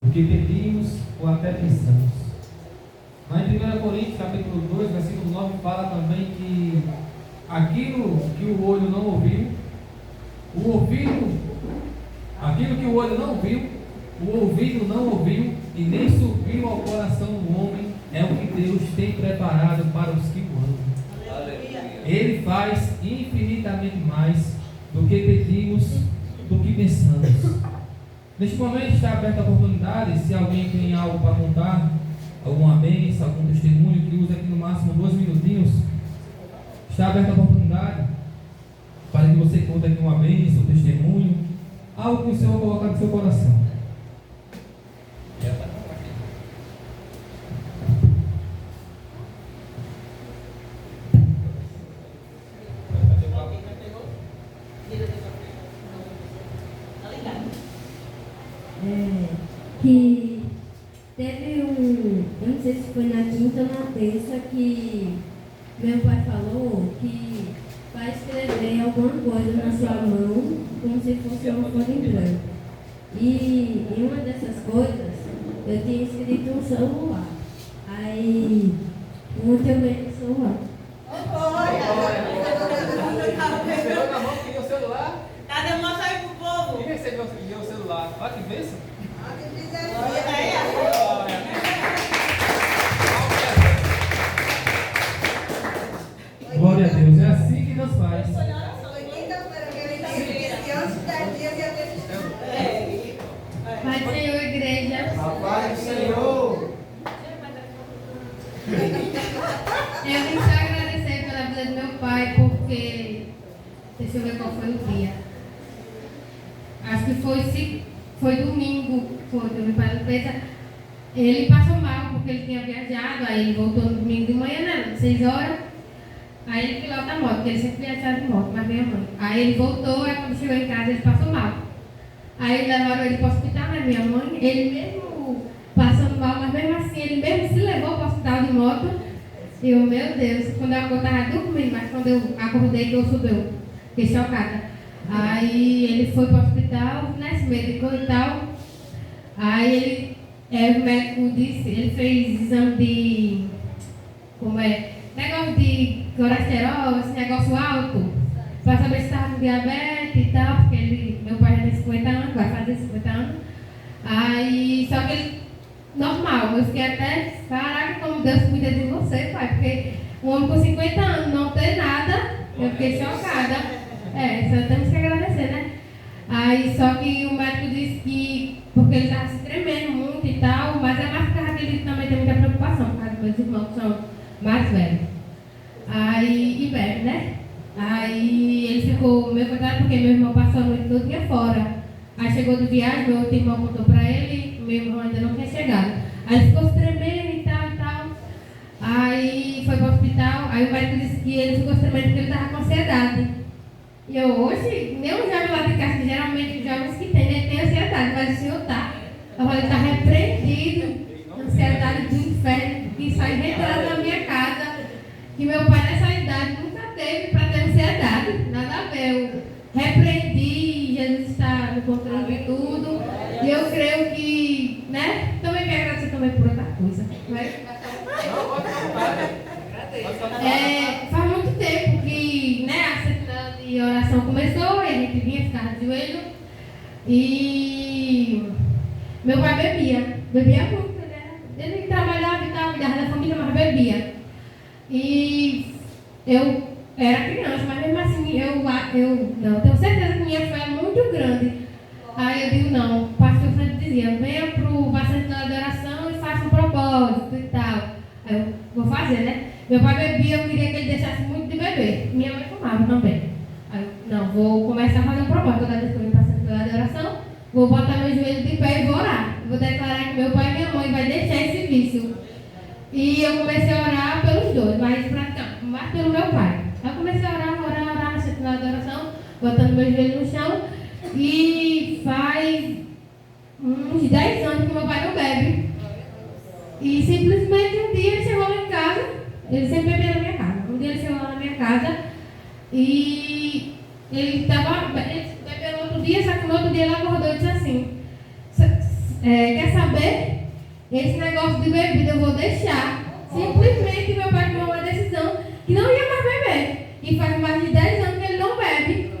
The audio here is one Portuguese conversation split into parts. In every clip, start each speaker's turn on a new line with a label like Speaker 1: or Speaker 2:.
Speaker 1: o que pedimos ou até pensamos. Mas em 1 Coríntios, capítulo 2, versículo 9, fala também que aquilo que o olho não ouviu, aquilo que o olho não viu, o ouvido não ouviu e nem subiu ao coração do homem, é o que Deus tem preparado para os que o amam. Ele faz infinitamente mais do que pedimos, do que pensamos. Neste momento está aberta a oportunidade, se alguém tem algo para contar, alguma bênção, algum testemunho, que use aqui no máximo 2 minutinhos, está aberta a oportunidade para que você conte aqui uma bênção, um testemunho, algo que o Senhor colocar no seu coração.
Speaker 2: Que teve eu não sei se foi na quinta ou na terça, que meu pai falou que vai escrever alguma coisa na sua mão, como se fosse uma folha em branco. E em uma dessas coisas, eu tinha escrito um celular. Aí, ontem eu ganhei um celular.
Speaker 1: Recebeu na mão, queria o celular?
Speaker 3: Cadê? Mostra aí pro povo.
Speaker 1: Quem recebeu o celular? Olha que bênção. Glória a Deus, é assim que Deus faz.
Speaker 2: Pai do Senhor, igreja.
Speaker 4: Paz do Senhor.
Speaker 2: Eu vim só agradecer pela vida do meu pai, porque deixa eu ver qual foi o dia. Acho que foi domingo, quando meu pai não fez. Ele passou mal porque ele tinha viajado, aí ele voltou no domingo de manhã, né? 6 horas. Aí ele pilota a moto, porque ele sempre viajava de moto, mas minha mãe. Aí ele voltou, aí quando chegou em casa ele passou mal. Aí levaram ele para o hospital, né? Minha mãe, ele mesmo passando mal, mas mesmo assim ele mesmo se levou para o hospital de moto. E eu, meu Deus, quando eu estava dormindo, mas quando eu acordei que eu subiu, fiquei chocada. Aí ele foi para o hospital, né? Se medicou e tal. Aí o médico disse, ele fez exame de, negócio de colesterol, esse negócio alto, para saber se estava com diabetes e tal, porque meu pai já tem 50 anos, vai fazer 50 anos. Aí, só que ele, normal, eu fiquei até, caraca, como Deus cuida de você, pai, porque um homem com 50 anos não ter nada, eu fiquei chocada. Só temos que agradecer, né? Aí, só que o médico disse que, porque ele estava se tremendo muito e tal, mas é mais por causa que ele também tem muita preocupação, por causa dos meus irmãos que são mais velhos. Aí, e bebe, né? Aí ele ficou meio coitado porque meu irmão passou a noite todinha fora. Aí chegou de viagem, meu outro irmão contou pra ele, meu irmão ainda não tinha chegado. Aí ele ficou se tremendo e tal e tal. Aí foi pro hospital, aí o médico disse que ele ficou se tremendo porque ele estava com ansiedade. E eu, hoje, nem um jovem lá de casa, que geralmente os jovens que tem, né, tem ansiedade, mas o senhor tá. Eu falei, está repreendido, ansiedade do inferno, que sai retirado da minha casa, que meu pai nessa idade nunca teve para ter ansiedade, nada a ver. Eu repreendi, Jesus está no controle de tudo, e eu creio que, né, também quero agradecer também por outra coisa. Faz muito tempo que, né, a sessão de oração começou, e a gente vinha ficar de joelho, e meu pai bebia muito, né? Ele trabalhava e tal, cuidava da família, mas bebia. E eu era criança, mas mesmo assim, eu não, tenho certeza que minha fé é muito grande. Aí eu digo, não, o pastor sempre dizia, venha para o bastante de oração e faça um propósito e tal. Aí eu vou fazer, né? Meu pai bebia, eu queria que ele deixasse muito de beber. Minha mãe fumava também. Aí eu, não, vou começar a fazer um propósito. Toda vez que eu venho para de oração, vou botar meu joelho de pé e vou orar. Vou declarar que meu pai e minha mãe vai deixar esse vício. E eu comecei a orar pelos dois, mas pelo meu pai. Aí eu comecei a orar na sessão de oração, botando meu joelho no chão. E faz uns 10 anos que meu pai não bebe. E simplesmente um dia ele chegou lá em casa, ele sempre bebia na minha casa. Um dia ele chegou lá na minha casa e ele bebeu no outro dia, só que no outro dia ele acordou e disse assim, quer saber? Esse negócio de bebida eu vou deixar. Simplesmente meu pai tomou uma decisão que não ia mais beber. E faz mais de 10 anos que ele não bebe.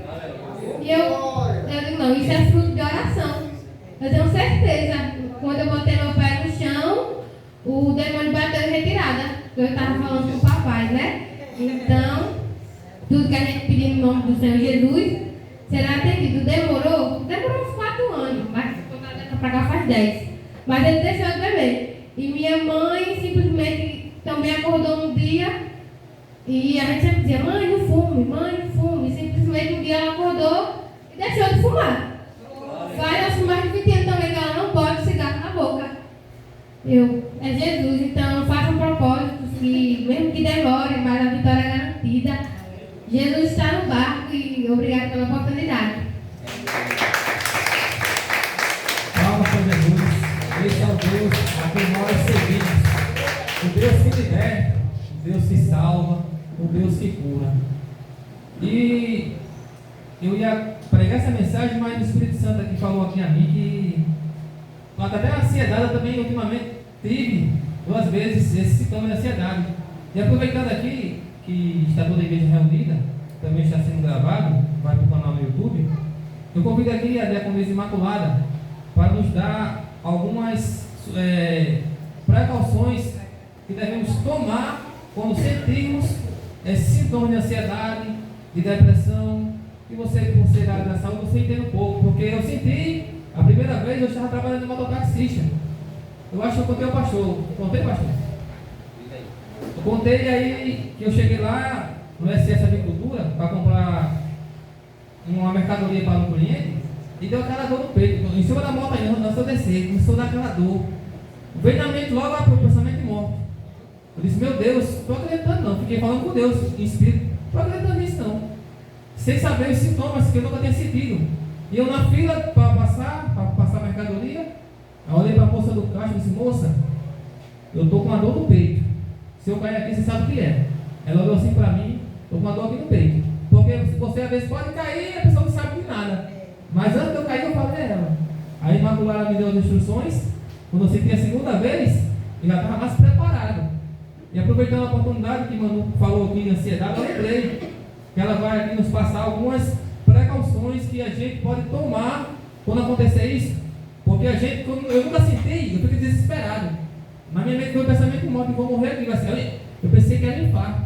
Speaker 2: E eu digo, não, isso é fruto de oração. Eu tenho certeza. Quando eu botei meu pé no chão, o demônio bateu em retirada. Eu estava falando com o papai, né? Então, tudo que a gente pedir no nome do Senhor Jesus será atendido. Demorou uns 4 anos, mas pra cá faz 10. Mas ele deixou de beber. E minha mãe simplesmente também acordou um dia e a gente sempre dizia, mãe, não fume. E simplesmente um dia ela acordou e deixou de fumar. Vai fumar de 20 anos também, que ela não pode cigarro na boca. É Jesus, então faça um propósito, que mesmo que demore, mas a vitória é garantida. Jesus está no barco e obrigado pela oportunidade.
Speaker 1: Palmas para Jesus. Esse é o Deus a quem nós servimos. O Deus que liberta, o Deus que salva, o Deus que cura. E eu ia pregar essa mensagem, mas o Espírito Santo aqui falou aqui a mim que até a ansiedade eu também ultimamente tive 2 vezes esse sintoma de ansiedade. E aproveitando aqui que está toda a igreja reunida, também está sendo gravado, vai para o canal no YouTube, eu convido aqui a Diaconisa Imaculada para nos dar algumas precauções que devemos tomar quando sentirmos esse sintoma de ansiedade, de depressão, que você, por ser da área da saúde, você entende um pouco, porque eu senti, a primeira vez eu estava trabalhando em mototaxista. Eu acho que eu contei ao pastor. Contei, pastor? Eu contei aí que eu cheguei lá no SS Agricultura para comprar uma mercadoria para um cliente e deu aquela dor no peito. Em cima da moto aí, antes eu descer, começou a dar aquela dor. Veio na mente logo o pensamento de morte. Eu disse, meu Deus, não estou acreditando não. Fiquei falando com Deus em espírito. Não estou acreditando nisso não. Sem saber os sintomas que eu nunca tinha sentido. E eu na fila para passar a mercadoria, eu olhei para a moça do caixa e disse, moça, eu estou com uma dor no peito. Se eu cair aqui, você sabe o que é. Ela olhou assim para mim, estou com uma dor aqui no peito. Porque você às vezes pode cair e a pessoa não sabe de nada. Mas antes de eu cair, eu falei a ela. A Imaculada me deu as instruções. Quando eu senti a segunda vez, eu já estava mais preparado. E aproveitando a oportunidade que o Manu falou aqui de ansiedade, eu lembrei que ela vai aqui nos passar algumas precauções que a gente pode tomar quando acontecer isso. Porque a gente, quando eu nunca senti, eu fiquei desesperado. Na minha mente foi o pensamento de morte, vou morrer aqui. Assim, eu pensei que era infarto,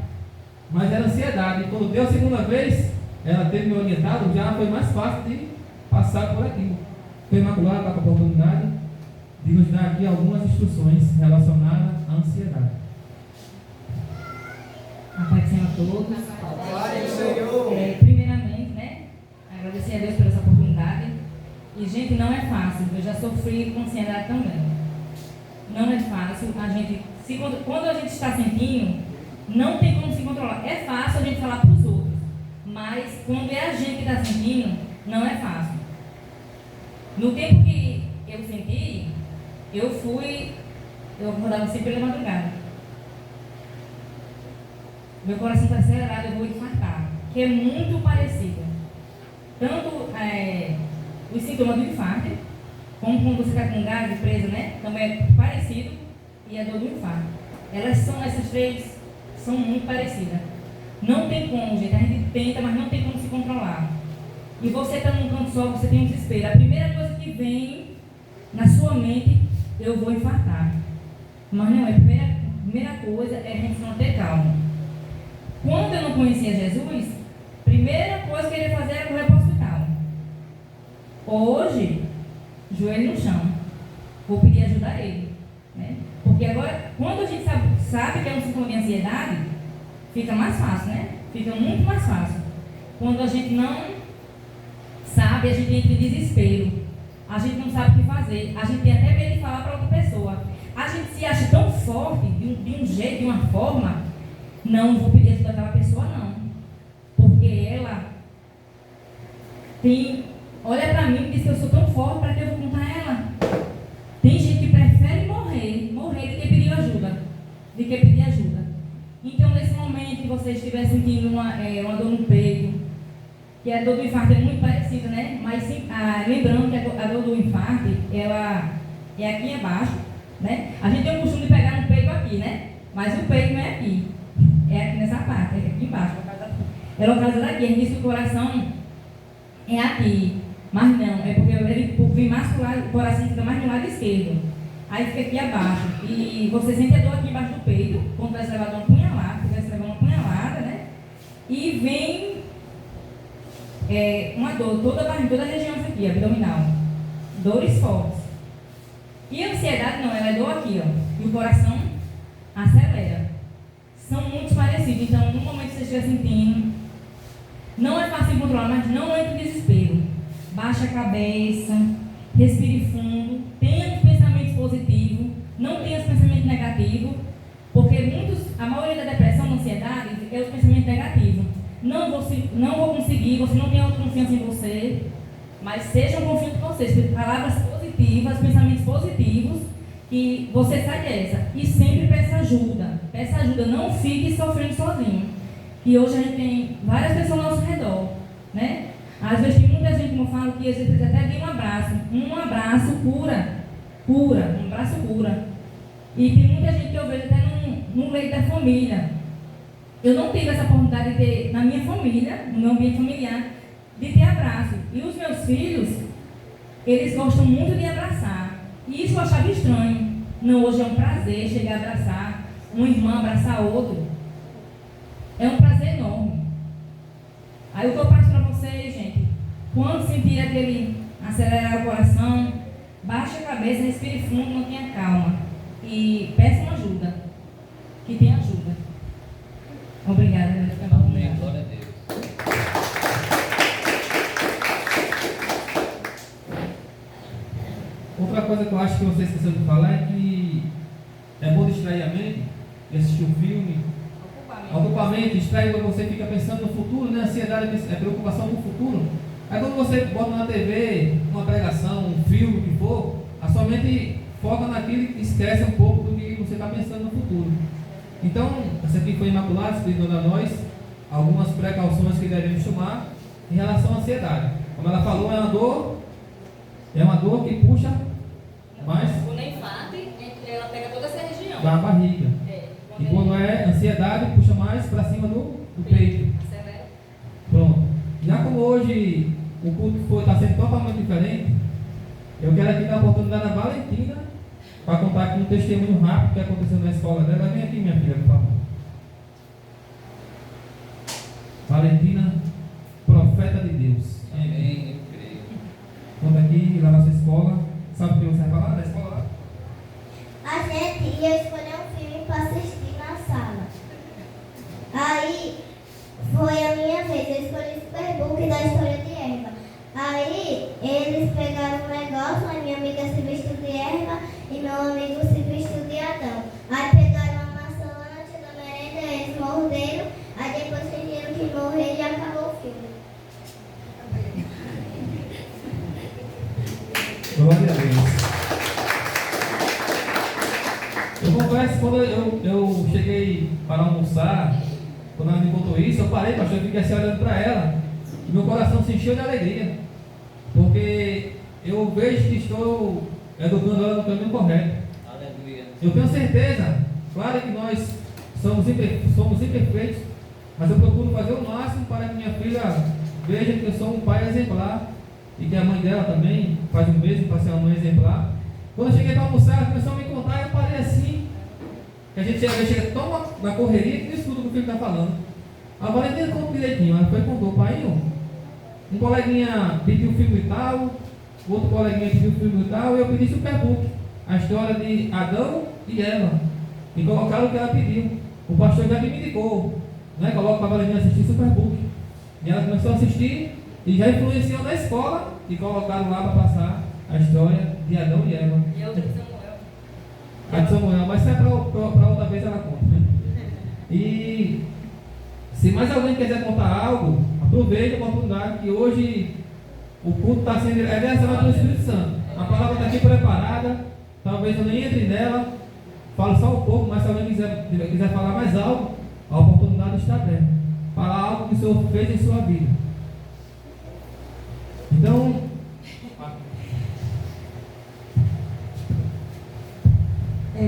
Speaker 1: mas era ansiedade. E quando deu a segunda vez, ela teve me orientado, já foi mais fácil de passar por aqui. Foi Imaculada com a oportunidade de nos dar aqui algumas instruções relacionadas à ansiedade.
Speaker 5: A paz do Senhor a todos.
Speaker 4: Glória ao Senhor.
Speaker 5: Primeiramente, agradecer a Deus por essa oportunidade. E, gente, não é fácil. Eu já sofri com ansiedade também. Não é fácil. Quando a gente está sentindo, não tem como se controlar. É fácil a gente falar para os outros. Mas, quando é a gente que está sentindo, não é fácil. No tempo que eu senti, eu acordava sempre pela madrugada. Meu coração está acelerado, eu vou infartar. Que é muito parecido. Tanto os sintomas do infarto, como quando você está com gás presa, também é parecido, e a dor do infarto. Essas 3 são muito parecidas. Não tem como, gente. A gente tenta, mas não tem como se controlar. E você está num canto só, você tem um desespero. A primeira coisa que vem na sua mente, eu vou infartar. Mas não é. A primeira coisa é a gente manter calma. Quando eu não conhecia Jesus, a primeira coisa que eu ia fazer era correr para o hospital. Hoje, joelho no chão. Vou pedir ajuda a ele. Porque agora, quando a gente sabe que é um sintoma de ansiedade, fica mais fácil, Fica muito mais fácil. Quando a gente não sabe, a gente entra em desespero. A gente não sabe o que fazer. A gente tem até medo de falar para outra pessoa. A gente se acha tão forte, de um jeito, de uma forma. Não vou pedir ajuda daquela pessoa, não. Porque ela olha para mim e diz que eu sou tão forte, para que eu vou contar a ela? Tem gente que prefere morrer do que pedir ajuda. Então, nesse momento que você estiver sentindo uma dor no peito, que a dor do infarto é muito parecida, Mas lembrando que a dor do infarto, ela é aqui embaixo, né? A gente tem o costume de pegar no peito aqui, né? Mas o peito não é aqui, é aqui nessa parte, é aqui embaixo. É localizado aqui, a gente diz que o coração é aqui, mas não, é porque ele vem mais pro lado, o coração fica mais no lado esquerdo. Aí fica aqui abaixo, e você sente a dor aqui embaixo do peito, quando vai ser levado uma punhalada, né? E vem uma dor, toda a região aqui, abdominal, dores fortes. E a ansiedade não, ela é dor aqui, ó, e o coração acelera. São muito parecidos, então no momento que você estiver sentindo, não é fácil de controlar, mas não entre em desespero. Baixa a cabeça, respire fundo, tenha os pensamentos positivos, não tenha os pensamentos negativos, porque a maioria da depressão, da ansiedade, é os pensamentos negativos. Não vou conseguir, você não tem autoconfiança em você, mas sejam confiantes em vocês, palavras positivas, pensamentos positivos, e você sai dessa. E sempre peça ajuda, não fique sofrendo sozinho. E hoje a gente tem várias pessoas ao nosso redor, né? Às vezes tem muita gente, como eu falo, que às vezes até tem um abraço cura. E tem muita gente que eu vejo até no leito da família. Eu não tive essa oportunidade de ter, na minha família, no meu ambiente familiar, de ter abraço. E os meus filhos, eles gostam muito de abraçar. E isso eu achava estranho. Não, hoje é um prazer chegar a abraçar, uma irmã abraçar outro. É um prazer enorme. Aí o que eu passo para vocês, gente, quando sentir aquele acelerar o coração, baixe a cabeça, respire fundo, mantenha calma. E peçam ajuda. Que tem ajuda. Obrigada.
Speaker 1: Amém. Glória a Deus. Outra coisa que eu acho que você esqueceu de falar é que é bom distrair a mente e assistir um filme. Ocupamento, distrai quando você fica pensando no futuro, né? Ansiedade é preocupação com o futuro. Aí quando você bota na TV uma pregação, um filme, o que for, a sua mente foca naquilo e esquece um pouco do que você está pensando no futuro. Então, essa aqui foi Imaculada, explicando a nós algumas precauções que devemos tomar em relação à ansiedade. Como ela falou, é uma dor que puxa mais
Speaker 5: o linfate, ela pega toda essa região
Speaker 1: da barriga. E quando é ansiedade, puxa mais para cima do peito. Pronto. Já como hoje o culto está sendo totalmente diferente, eu quero aqui dar a oportunidade à Valentina para contar aqui um testemunho rápido que aconteceu na escola dela. Vem aqui, minha filha, por favor. Valentina, profeta de Deus.
Speaker 6: Amém, eu creio.
Speaker 1: Conta aqui lá na sua escola. Sabe o que você vai falar da escola lá?
Speaker 7: A gente ia escolher um filme para assistir na sala. Aí foi a minha vez, eu escolhi o Superbook da história de Erva. Aí eles pegaram um negócio, a minha amiga se vestiu de Erva e meu amigo se vestiu de Adão. Aí pegaram uma maçã lá na tia da merenda, eles morderam, aí depois fingiram que morreram e acabou o filme.
Speaker 1: Glória a Deus. Eu confesso, quando eu cheguei para almoçar, quando ela me contou isso, eu parei, pastor, eu fiquei assim olhando para ela, e meu coração se encheu de alegria, porque eu vejo que estou educando ela no caminho correto.
Speaker 6: Aleluia.
Speaker 1: Eu tenho certeza, claro que nós somos imperfeitos, mas eu procuro fazer o máximo para que minha filha veja que eu sou um pai exemplar, e que a mãe dela também faz o mesmo para ser uma mãe exemplar. Quando eu cheguei para almoçar, ela começou a me contar e eu parei assim, que a gente chega tão na correria que não escuta o que o filho está falando. A Valentina contou direitinho, ela foi e contou, pai, um coleguinha pediu o filme tal, outro coleguinha pediu o filme tal, e eu pedi Superbook, a história de Adão e Eva, e colocaram o que ela pediu. O pastor já me indicou, né? Coloca para a Valentina assistir Superbook. E ela começou a assistir e já influenciou na escola e colocaram lá para passar a história de Adão e Eva.
Speaker 5: E outra de Samuel.
Speaker 1: A de Samuel, mas se é para outra vez ela conta, né? E se mais alguém quiser contar algo, aproveite a oportunidade que hoje o culto está sendo direcionado pelo Espírito Santo. A palavra está aqui preparada, talvez eu nem entre nela, falo só um pouco, mas se alguém quiser falar mais algo, a oportunidade está aberta. Falar algo que o Senhor fez em sua vida. Então,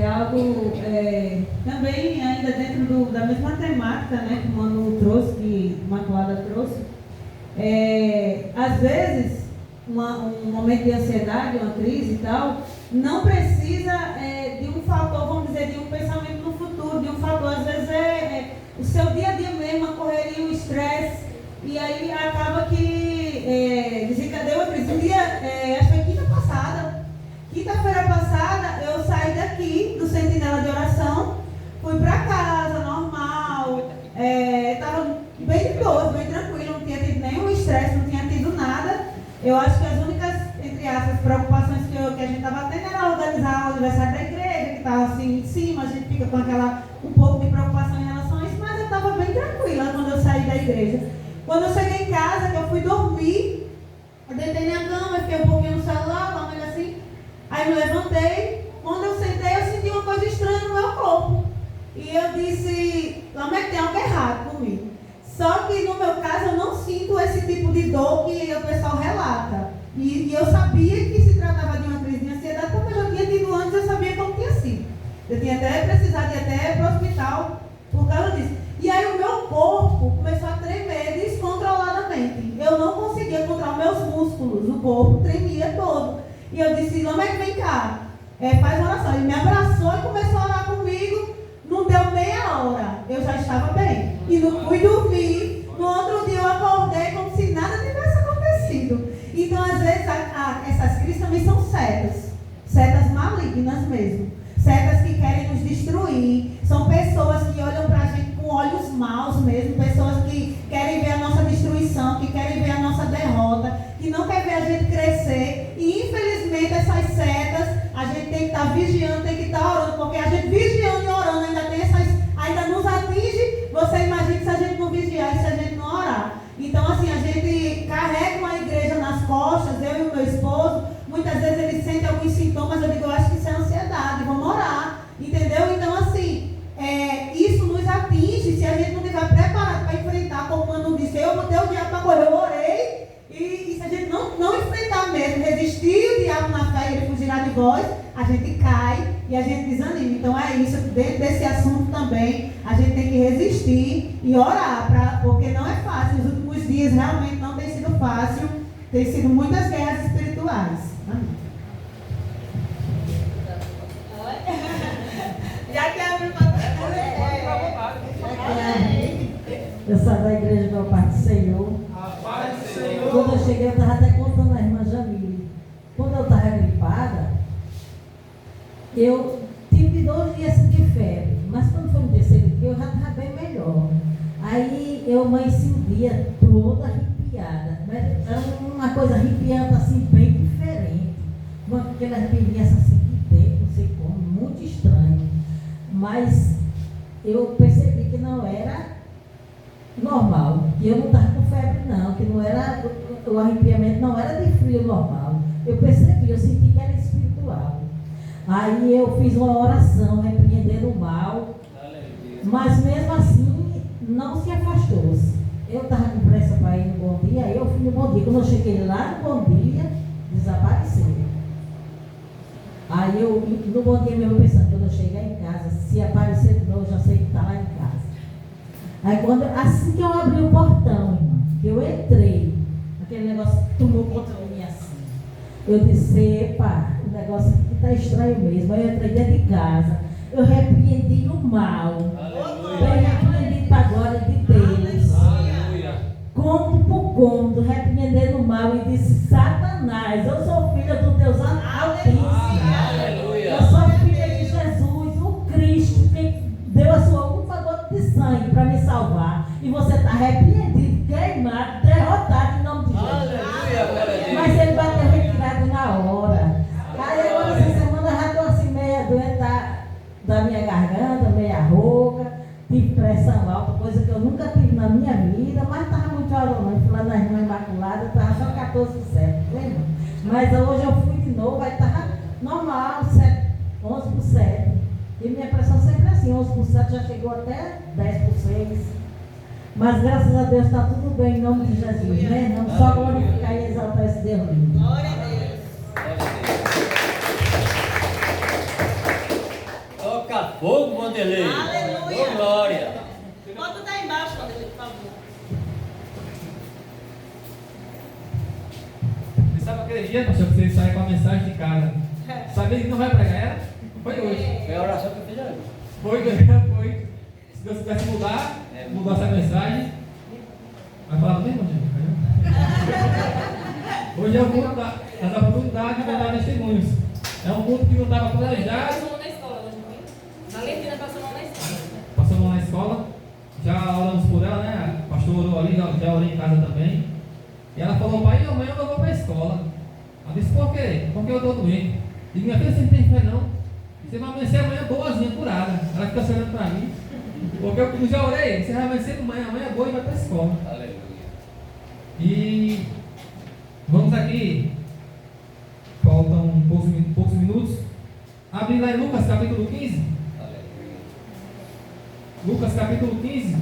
Speaker 3: é algo também ainda dentro da mesma temática, né, que o Manu trouxe, que a Imaculada trouxe. Às vezes, um momento de ansiedade, uma crise e tal, não precisa de um fator, vamos dizer, de um pensamento no futuro, de um fator, às vezes o seu dia a dia mesmo, a correria, o estresse, e aí acaba que desencadeia uma crise. Um dia, acho que foi quinta-feira passada, eu saí daqui do Sentinela de Oração, fui para casa, normal, estava bem de boa, bem tranquilo, não tinha tido nenhum estresse, não tinha tido nada. Eu acho que as únicas, entre aspas, preocupações que a gente estava tendo era organizar o aniversário da igreja, que estava assim em cima, a gente fica com um pouco de preocupação em relação a isso, mas eu estava bem tranquila quando eu saí da igreja. Quando eu cheguei em casa, que eu fui dormir, eu deitei na cama, fiquei um pouquinho no celular, uma coisa assim, aí me levantei. Quando eu sentei, eu senti uma coisa estranha no meu corpo. E eu disse, Lameque, tem algo errado comigo. Só que no meu caso, eu não sinto esse tipo de dor que o pessoal relata. E eu sabia que se tratava de uma crise de ansiedade, porque eu já tinha tido antes, eu sabia como tinha sido. Eu tinha até precisado ir até para o hospital por causa disso. E aí o meu corpo começou a tremer descontroladamente. Eu não conseguia controlar meus músculos, o corpo tremia todo. E eu disse, Lameque, vem cá, faz oração. Ele me abraçou e começou a orar comigo. Não deu meia hora, eu já estava bem. E não fui dormir. No outro dia eu acordei como se nada tivesse acontecido. Então, às vezes, essas crises também são setas malignas mesmo. Setas que querem nos destruir. São pessoas que olham para a gente com olhos maus mesmo. Pessoas que querem ver a nossa destruição, que querem ver a nossa derrota, que não querem ver a gente crescer. E, infelizmente, essas setas, a gente tem que estar vigiando, tem que estar orando, porque a gente vigiando e orando ainda nos atinge. Você imagina se a gente não vigiar e se a gente não orar. Então, assim, a gente carrega uma igreja nas costas, eu e o meu esposo. Muitas vezes ele sente alguns sintomas, eu digo, eu acho que isso é ansiedade, vamos orar. Entendeu? Então, assim, isso nos atinge se a gente não estiver preparado para enfrentar, como o Manu disse, eu botei o diabo para correr, eu orei. E se a gente não enfrentar mesmo, resistir o diabo na fé e ele fugirá de vós, a gente cai e a gente desanima. Então é isso, dentro desse assunto também, a gente tem que resistir e orar, porque não é fácil. Os últimos dias realmente não tem sido fácil, tem sido muitas guerras espirituais. Já que abriu para
Speaker 8: eu saí da igreja do Pai do Senhor. Quando eu cheguei, eu estava até contando à irmã Jamile. Quando eu estava gripada, eu tive 2 dias de febre. Mas quando foi no terceiro dia, eu já estava bem melhor. Aí eu amanheci o dia toda arrepiada. Mas era uma coisa arrepiante, assim, bem diferente. Aquela arrepiança assim de dentro, não sei como, muito estranho. Mas eu percebi que não era normal, que eu não estava com febre não, que não era, o arrepiamento não era de frio normal. Eu percebi, eu senti que era espiritual. Aí eu fiz uma oração, repreendendo o mal, mas mesmo assim não se afastou-se. Eu estava com pressa para ir no Bom Dia, aí eu fui no Bom Dia. Quando eu cheguei lá no Bom Dia, desapareceu. Aí eu, no Bom Dia mesmo, pensando, quando eu chegar em casa, se aparecer de novo, eu já sei que está lá em casa. Aí assim que eu abri o portão, irmão, que eu entrei, aquele negócio tomou conta de mim assim. Eu disse, epa, o negócio aqui está estranho mesmo. Aí eu entrei dentro de casa, eu repreendi o mal. Eu repreendi para a glória de Deus. Cômodo por cômodo, repreendendo o mal e disse, Satanás, eu sou filha do Deus Altíssimo. Eu sou filha de Jesus, o Cristo, que deu a sua última gota de sangue para me salvar. E você está repreendido, queimado, derrotado em nome de Jesus. Mas ele bateu retirado na hora. Aí agora essa semana eu já estou assim meia doente da minha garganta, meia rouca, tive pressão alta, coisa que eu nunca tive na minha vida, mas estava muito alto, fui lá na irmã Imaculada, estava só 14 por 7, lembra? Mas hoje eu fui de novo, aí estava normal, 11 por 7. E minha pressão sempre é assim, 11 por 7 já chegou até 10 por 6. Mas graças a Deus está tudo bem em nome de Jesus, né? Não só glorificar e exaltar esse Deus lindo.
Speaker 3: Glória a Deus.
Speaker 6: Vanderlei.
Speaker 3: Aleluia.
Speaker 6: Ô, glória.
Speaker 3: Bota o daí embaixo, Vanderlei, por favor.
Speaker 1: Você sabe aquele dia, pastor, que você sai com a mensagem de casa? Sabia que não vai pregar ela? Foi hoje.
Speaker 6: Foi a oração que eu fiz hoje.
Speaker 1: Foi. Se Deus quisesse mudar essa mensagem, vai falar do mesmo, gente. Hoje é o culto das oportunidades de contar testemunhos. É um culto que não estava planejado.
Speaker 5: Passou na escola hoje, na Letina passou na escola.
Speaker 1: Passou na escola, já oramos por ela, né? O pastor orou ali, já orei em casa também. E ela falou: pai, amanhã eu vou para a escola. Ela disse: por quê? Porque eu estou doente. E minha filha, você não tem fé não. Você vai amanhecer amanhã boazinha, curada. Ela fica olhando para mim. Porque eu já orei, você vai amanhecer amanhã é boa e vai para a escola.
Speaker 6: Aleluia.
Speaker 1: E vamos aqui, faltam poucos minutos. Abre lá em Lucas capítulo 15.
Speaker 6: Aleluia.
Speaker 1: Lucas capítulo 15.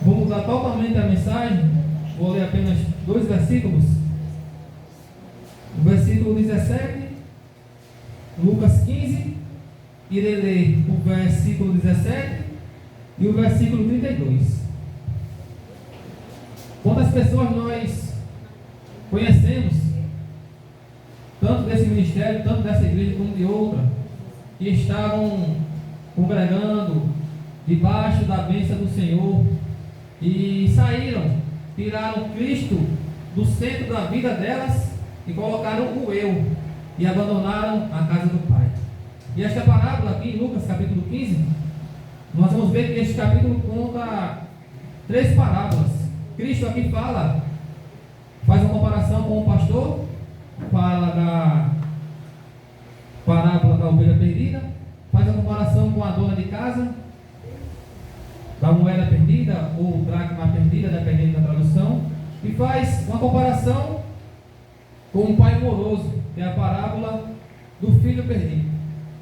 Speaker 1: Vou mudar totalmente a mensagem. Vou ler apenas 2 versículos. O versículo 17, Lucas 15. Irei ler o versículo 17 e o versículo 32. Quantas pessoas nós conhecemos, tanto desse ministério, tanto dessa igreja como de outra, que estavam congregando debaixo da bênção do Senhor e saíram, tiraram Cristo do centro da vida delas e colocaram o eu e abandonaram a casa do Pai. E esta parábola aqui em Lucas capítulo 15, nós vamos ver que este capítulo conta 3 parábolas. Cristo aqui faz uma comparação com o pastor, fala da parábola da ovelha perdida, faz a comparação com a dona de casa, da moeda perdida ou dracma perdida, dependendo da tradução, e faz uma comparação com o pai moroso, que é a parábola do filho perdido.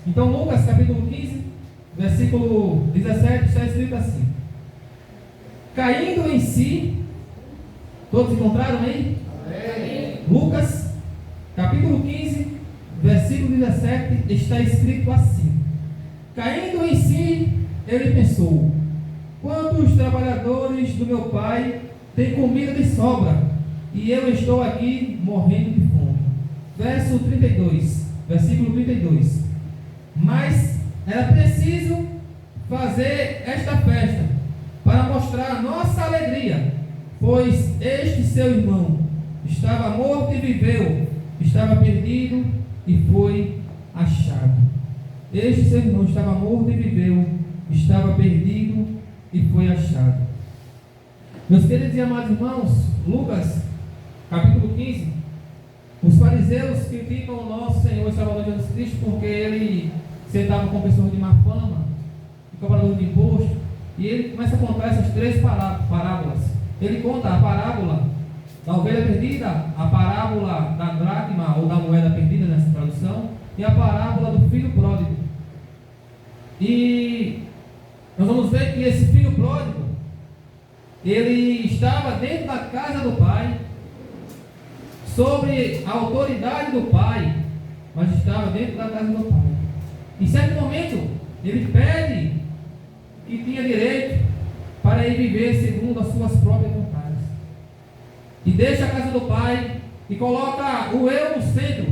Speaker 1: Então, Lucas capítulo 15, versículo 17, está escrito assim: caindo em si, todos encontraram aí? Amém. Lucas capítulo 15, versículo 17, está escrito assim: caindo em si, ele pensou: quantos trabalhadores do meu pai têm comida de sobra, e eu estou aqui morrendo de fome. Verso 32, versículo 32. Mas era preciso fazer esta festa para mostrar nossa alegria, pois este seu irmão estava morto e viveu, estava perdido e foi achado. Este seu irmão estava morto e viveu, estava perdido e foi achado. Meus queridos e amados irmãos, Lucas capítulo 15, os fariseus criticam o nosso Senhor e Salvador Jesus Cristo porque ele sentava com pessoas de má fama e cobrador de imposto, e ele começa a contar essas 3 parábolas. Ele conta a parábola da ovelha perdida, a parábola da dracma ou da moeda perdida nessa tradução, e a parábola do filho pródigo. E nós vamos ver que esse filho pródigo, ele estava dentro da casa do pai, sobre a autoridade do pai, mas estava dentro da casa do pai. Em certo momento, ele pede que tinha direito para ir viver segundo as suas próprias vontades. E deixa a casa do pai e coloca o eu no centro,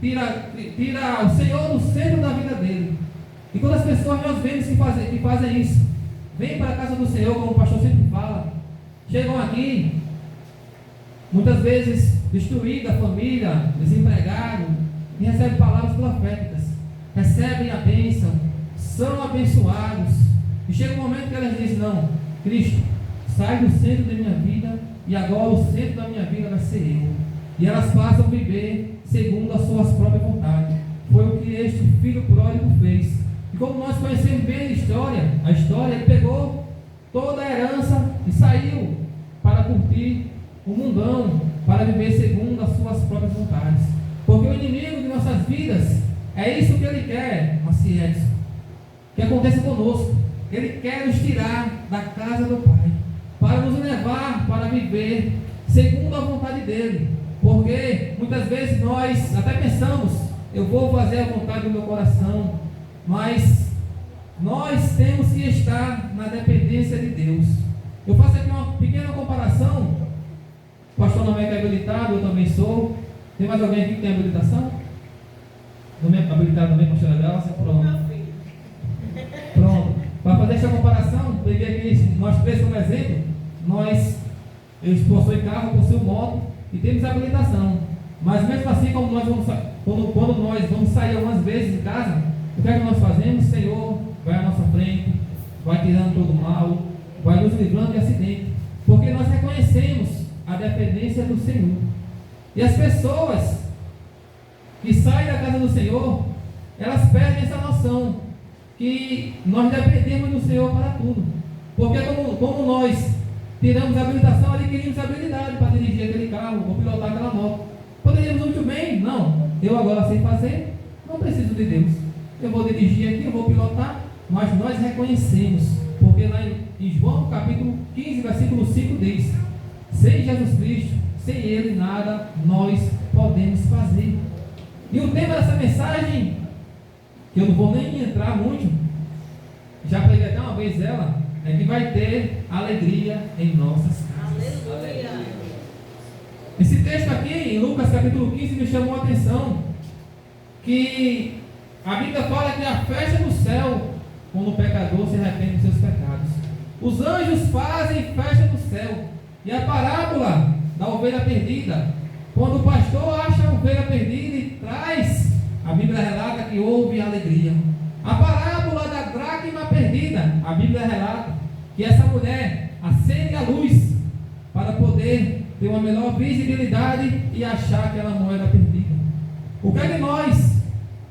Speaker 1: tira o Senhor no centro da vida dele. E quando as pessoas nós vemos que fazem isso, vêm para a casa do Senhor, como o pastor sempre fala, chegam aqui, muitas vezes destruída a família, desempregado, e recebem palavras proféticas, recebem a bênção, são abençoados, e chega um momento que elas dizem: não, Cristo, sai do centro da minha vida, e agora o centro da minha vida vai ser eu. E elas passam a viver segundo as suas próprias vontades. Foi o que este filho pródigo fez. E como nós conhecemos bem a história, ele pegou toda a herança e saiu para curtir o mundão, para viver segundo as suas próprias vontades. Porque o inimigo de nossas vidas é isso que ele quer, Maciel, que aconteça conosco. Ele quer nos tirar da casa do Pai, para nos levar para viver segundo a vontade dele. Porque muitas vezes nós até pensamos: eu vou fazer a vontade do meu coração, mas nós temos que estar na dependência de Deus. Eu faço aqui uma pequena comparação. O pastor Noé é habilitado, eu também sou. Tem mais alguém aqui que tem habilitação? Habilitado também, pastor Adelson? Pronto. Pronto. Para fazer essa comparação, peguei aqui nós três como exemplo. Eu possuo carro, possuo moto e temos habilitação. Mas mesmo assim, quando nós vamos sair algumas vezes de casa, o que é que nós fazemos? O Senhor vai à nossa frente, vai tirando todo o mal, vai nos livrando de acidente, porque nós reconhecemos a dependência do Senhor. E as pessoas que saem da casa do Senhor, elas perdem essa noção que nós dependemos do Senhor para tudo. Porque como nós tiramos a habilitação, adquirimos a habilidade para dirigir aquele carro ou pilotar aquela moto. Poderíamos muito bem, não, eu agora sei fazer, não preciso de Deus. Eu vou dirigir aqui, eu vou pilotar, mas nós reconhecemos, porque lá em João capítulo 15, versículo 5 diz: sem Jesus Cristo, sem Ele nada nós podemos fazer. E o tema dessa mensagem, que eu não vou nem entrar muito, já preguei até uma vez ela, é que vai ter alegria em nossas casas.
Speaker 3: Aleluia.
Speaker 1: Esse texto aqui, em Lucas capítulo 15, me chamou a atenção, que a Bíblia fala que a festa do céu, quando o pecador se arrepende dos seus pecados. Os anjos fazem festa no céu. E a parábola da ovelha perdida, quando o pastor acha a ovelha perdida e traz, a Bíblia relata que houve alegria. A parábola da dracma perdida, a Bíblia relata que essa mulher acende a luz para poder ter uma melhor visibilidade e achar aquela moeda perdida. O que é que nós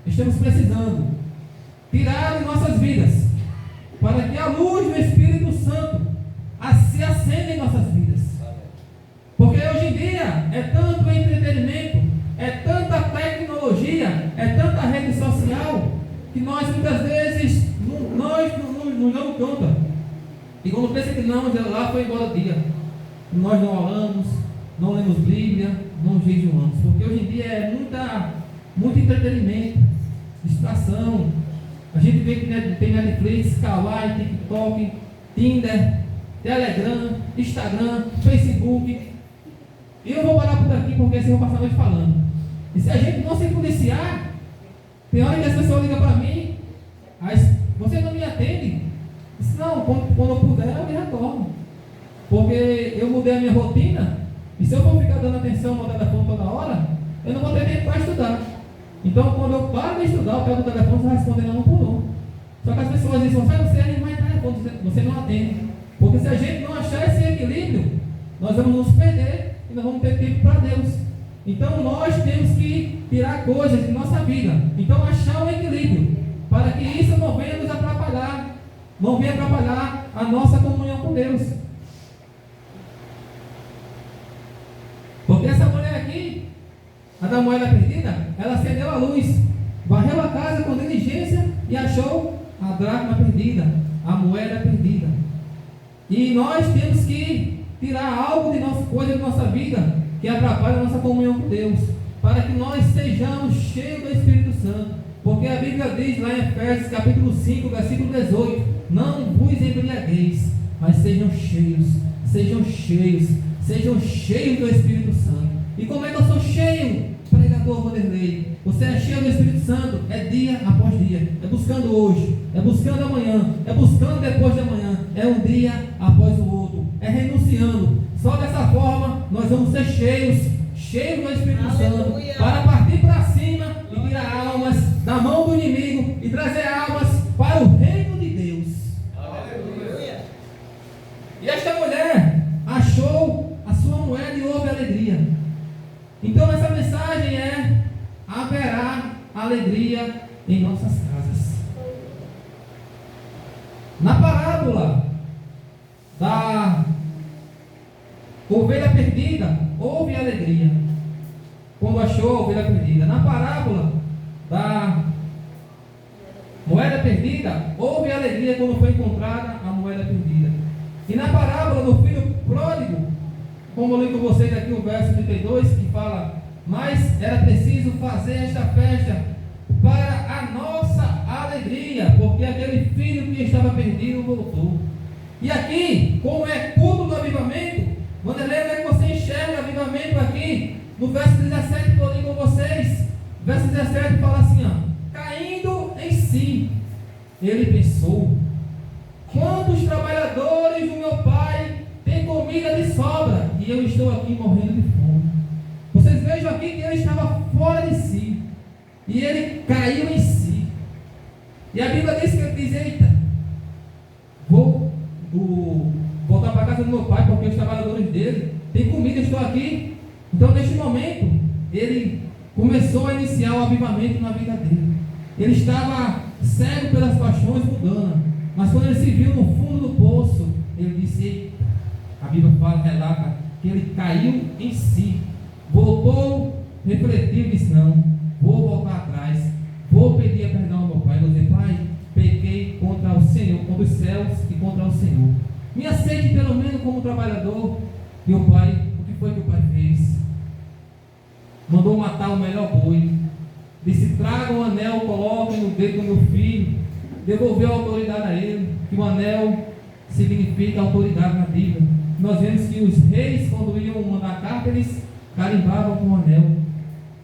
Speaker 1: estamos precisando? Tirar de nossas vidas, para que a luz do Espírito Santo se acenda em nossas vidas. Porque hoje em dia é tanto entretenimento, é tanta tecnologia, é tanta rede social, que nós muitas vezes nós nos damos conta. E quando pensa que não, lá foi embora o dia. Nós não oramos, não lemos Bíblia, não jejuamos. Porque hoje em dia é muito entretenimento, distração. A gente vê que tem Netflix, Kawaii, TikTok, Tinder, Telegram, Instagram, Facebook. E eu vou parar por aqui porque eu vou passar a noite falando. E se a gente não se policiar, tem hora que as pessoas ligam para mim, você não me atende? Disse, não, quando eu puder eu me retorno. Porque eu mudei a minha rotina, e se eu for ficar dando atenção no telefone toda hora, eu não vou ter tempo para estudar. Então, quando eu paro de estudar, eu pego o telefone e vou respondendo um por um. Só que as pessoas dizem, você não vai entrar, você não atende. Porque se a gente não achar esse equilíbrio, nós vamos nos perder e não vamos ter tempo para Deus. Então, nós temos que tirar coisas de nossa vida. Então, achar um equilíbrio, para que isso não venha nos atrapalhar, não venha atrapalhar a nossa comunhão com Deus. Porque essa mulher aqui, a da moeda perdida, ela acendeu a luz, varreu a casa com diligência e achou a dracma perdida, a moeda perdida. E nós temos que tirar algo de nossa coisa de nossa vida que atrapalha a nossa comunhão com Deus, para que nós sejamos cheios do Espírito Santo. Porque a Bíblia diz lá em Efésios capítulo 5, versículo 18: não vos embriagueis, mas sejam cheios do Espírito Santo. E como é que eu sou cheio, pregador Vanderlei? Você é cheio do Espírito Santo, é dia após dia, é buscando hoje, é buscando amanhã, é buscando depois de amanhã, é um dia após o outro, é renunciando. Só dessa forma nós vamos ser cheios do Espírito Santo, para partir para cima e tirar almas da mão do inimigo e trazer almas para o reino de Deus. Aleluia. E esta mulher achou a sua moeda e houve alegria. Então essa mensagem é: haverá alegria em nossas casas. Na parábola da ovelha perdida, houve alegria quando achou a ovelha perdida. Na parábola da moeda perdida, houve alegria quando foi encontrada a moeda perdida. E na parábola do filho pródigo, como eu li com vocês aqui o verso 32, que fala: mas era preciso fazer esta festa para a nossa alegria. porque aquele filho que estava perdido voltou. E aqui, como é culto do avivamento, Vanderlei, como é que você enxerga o avivamento aqui? No verso 17 que eu li com vocês, verso 17 fala assim, ó, caindo em si, ele pensou, quantos trabalhadores do meu pai têm comida de sobra, e eu estou aqui morrendo de fome. Vocês vejam aqui que ele estava fora de si, e ele caiu em si. E a Bíblia diz que ele diz, eita, vou voltar para a casa do meu pai, porque os trabalhadores dele têm comida, eu estou aqui. Então, neste momento, ele começou a iniciar o avivamento na vida dele. Ele estava cego pelas paixões mundanas, mas quando ele se viu no fundo do poço, ele disse, eita, a Bíblia relata que ele caiu em si, voltou, refletiu e disse, não, vou voltar atrás, vou pedir perdão ao meu pai, vou dizer, pai, pequei contra o Senhor, contra os céus e contra o Senhor. Me aceite pelo menos como trabalhador. E o pai, o que foi que o pai fez? Mandou matar o melhor boi. Disse, traga um anel, coloque no dedo do meu filho. Devolveu a autoridade a ele, que o anel significa autoridade na Bíblia. Nós vemos que os reis, quando iam mandar carta, eles carimbavam com o anel.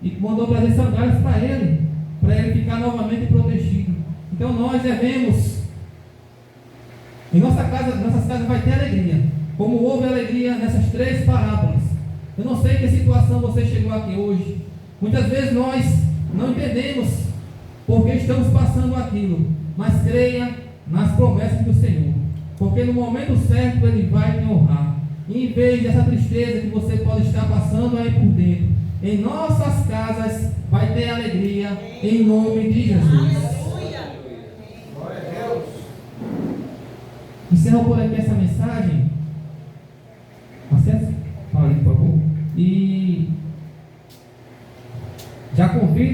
Speaker 1: E mandou trazer sandálias para ele ficar novamente protegido. Então nós devemos, em nossas casas vai ter alegria, como houve alegria nessas 3 parábolas. Eu não sei que situação você chegou aqui hoje. Muitas vezes nós não entendemos porque estamos passando aquilo, mas creia nas promessas do Senhor, porque no momento certo Ele vai te honrar. E em vez dessa tristeza que você pode estar passando aí por dentro, em nossas casas vai ter alegria, em nome de Jesus. Encerro por aqui essa mensagem. Acesse, fala aí, por favor. E já convido